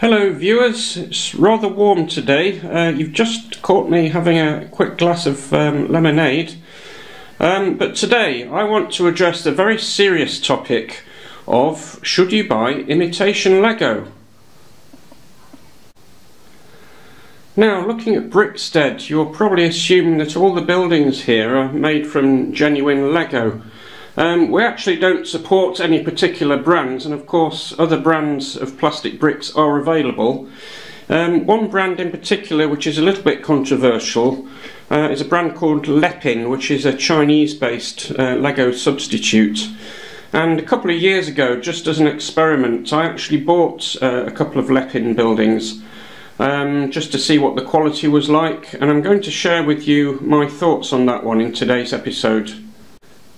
Hello viewers, it's rather warm today. You've just caught me having a quick glass of lemonade. But today I want to address the very serious topic of should you buy imitation Lego? Now, looking at Brickstead, you're probably assuming that all the buildings here are made from genuine Lego. We actually don't support any particular brands, and of course other brands of plastic bricks are available. One brand in particular which is a little bit controversial is a brand called Lepin, which is a Chinese-based Lego substitute. And a couple of years ago, just as an experiment, I actually bought a couple of Lepin buildings just to see what the quality was like, and I'm going to share with you my thoughts on that one in today's episode.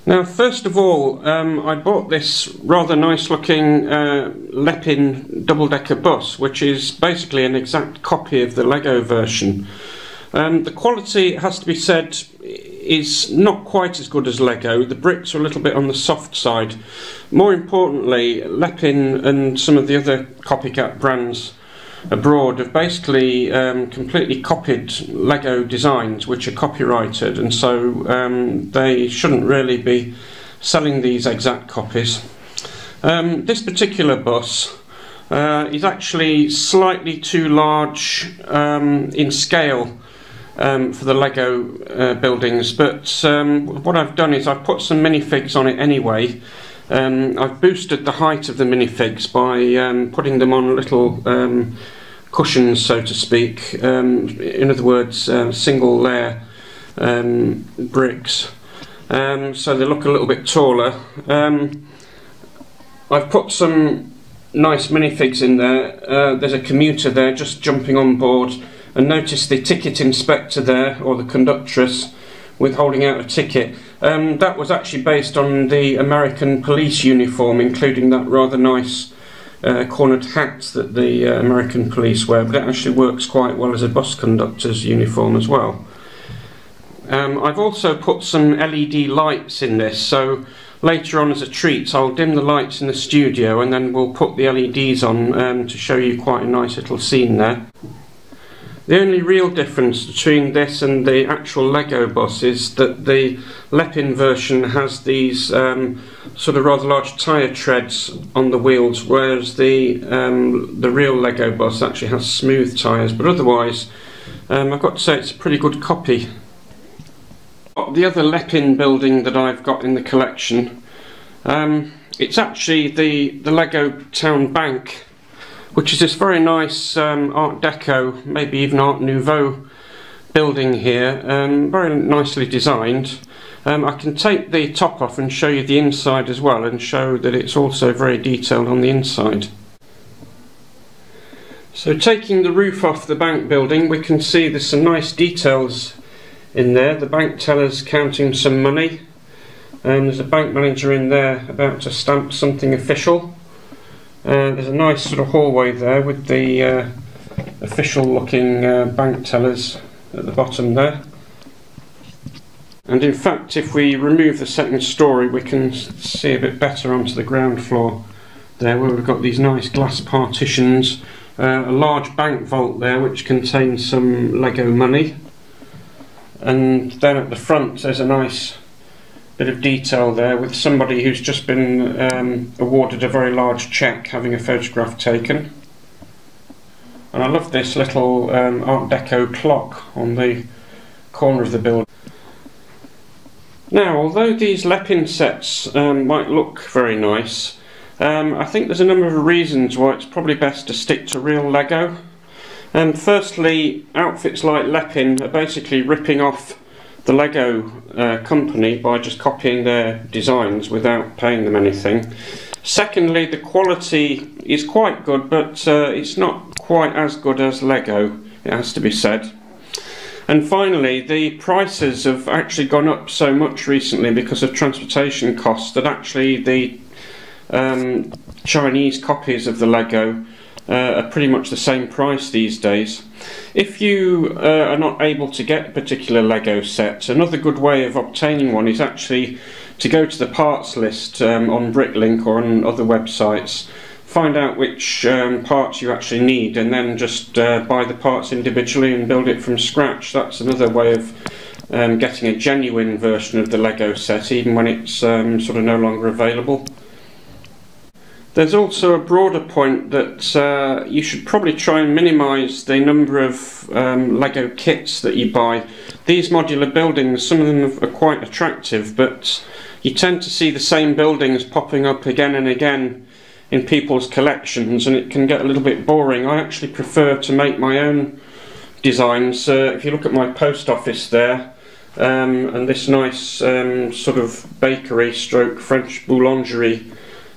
Now, first of all, I bought this rather nice looking Lepin double-decker bus, which is basically an exact copy of the Lego version. The quality, it has to be said, is not quite as good as Lego. The bricks are a little bit on the soft side. More importantly, Lepin and some of the other copycat brands abroad have basically completely copied Lego designs which are copyrighted, and so they shouldn't really be selling these exact copies. This particular bus is actually slightly too large in scale for the Lego buildings, but what I've done is I've put some minifigs on it anyway. I've boosted the height of the minifigs by putting them on little cushions, so to speak, in other words, single layer bricks, so they look a little bit taller. I've put some nice minifigs in there. There's a commuter there just jumping on board, and notice the ticket inspector there, or the conductress, with holding out a ticket. That was actually based on the American police uniform, including that rather nice cornered hat that the American police wear, but it actually works quite well as a bus conductor's uniform as well. I've also put some LED lights in this, so later on as a treat I'll dim the lights in the studio and then we'll put the LEDs on to show you quite a nice little scene there. The only real difference between this and the actual Lego bus is that the Lepin version has these sort of rather large tyre treads on the wheels, whereas the real Lego bus actually has smooth tyres. But otherwise, I've got to say it's a pretty good copy. The other Lepin building that I've got in the collection, it's actually the Lego Town Bank, which is this very nice Art Deco, maybe even Art Nouveau building here, very nicely designed. I can take the top off and show you the inside as well, and show that it's also very detailed on the inside. So taking the roof off the bank building, we can see there's some nice details in there. The bank teller's counting some money, and there's a bank manager in there about to stamp something official. There's a nice sort of hallway there with the official looking bank tellers at the bottom there. And in fact, if we remove the second story, we can see a bit better onto the ground floor there, where we've got these nice glass partitions, a large bank vault there which contains some Lego money, and then at the front there's a nice bit of detail there with somebody who's just been awarded a very large cheque, having a photograph taken. And I love this little Art Deco clock on the corner of the building. Now, although these Lepin sets might look very nice, I think there's a number of reasons why it's probably best to stick to real Lego. Firstly, outfits like Lepin are basically ripping off the Lego company by just copying their designs without paying them anything. Secondly, the quality is quite good, but it's not quite as good as Lego, it has to be said. And finally, the prices have actually gone up so much recently because of transportation costs that actually the Chinese copies of the Lego are pretty much the same price these days. If you are not able to get a particular Lego set, another good way of obtaining one is actually to go to the parts list on Bricklink or on other websites, find out which parts you actually need and then just buy the parts individually and build it from scratch. That's another way of getting a genuine version of the Lego set, even when it's sort of no longer available. There's also a broader point that you should probably try and minimise the number of Lego kits that you buy. These modular buildings, some of them are quite attractive, but you tend to see the same buildings popping up again and again in people's collections, and it can get a little bit boring. I actually prefer to make my own designs. If you look at my post office there, and this nice sort of bakery stroke French boulangerie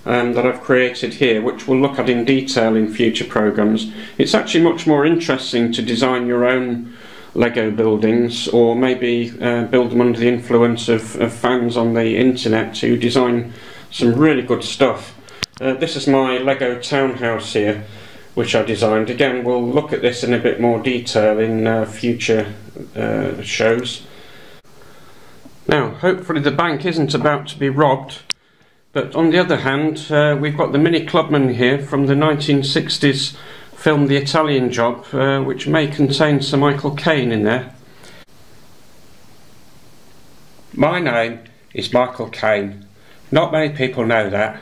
that I've created here, which we'll look at in detail in future programmes. It's actually much more interesting to design your own Lego buildings, or maybe build them under the influence of fans on the internet who design some really good stuff. This is my Lego townhouse here, which I designed. Again, we'll look at this in a bit more detail in future shows. Now, hopefully the bank isn't about to be robbed. But on the other hand, we've got the mini Clubman here from the 1960s film The Italian Job, which may contain some Michael Caine in there. My name is Michael Caine. Not many people know that.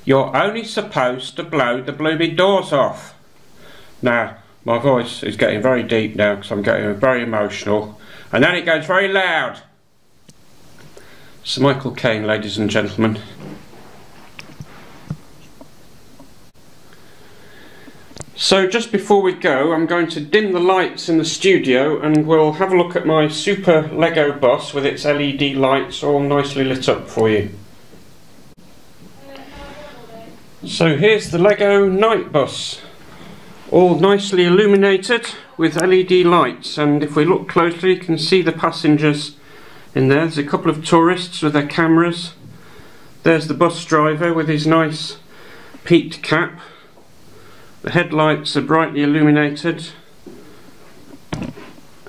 You're only supposed to blow the blooming doors off. Now, my voice is getting very deep now because I'm getting very emotional, and then it goes very loud. Sir Michael Caine, ladies and gentlemen. So just before we go, I'm going to dim the lights in the studio and we'll have a look at my super Lego bus with its LED lights all nicely lit up for you. So here's the Lego night bus, all nicely illuminated with LED lights, and if we look closely you can see the passengers in there. There's a couple of tourists with their cameras. There's the bus driver with his nice peaked cap. The headlights are brightly illuminated,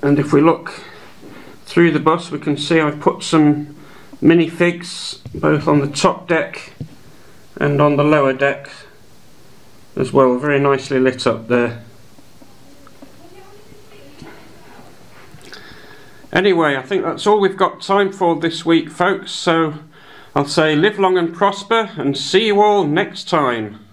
and if we look through the bus we can see I've put some minifigs both on the top deck and on the lower deck as well, very nicely lit up there. Anyway, I think that's all we've got time for this week, folks, so I'll say live long and prosper and see you all next time.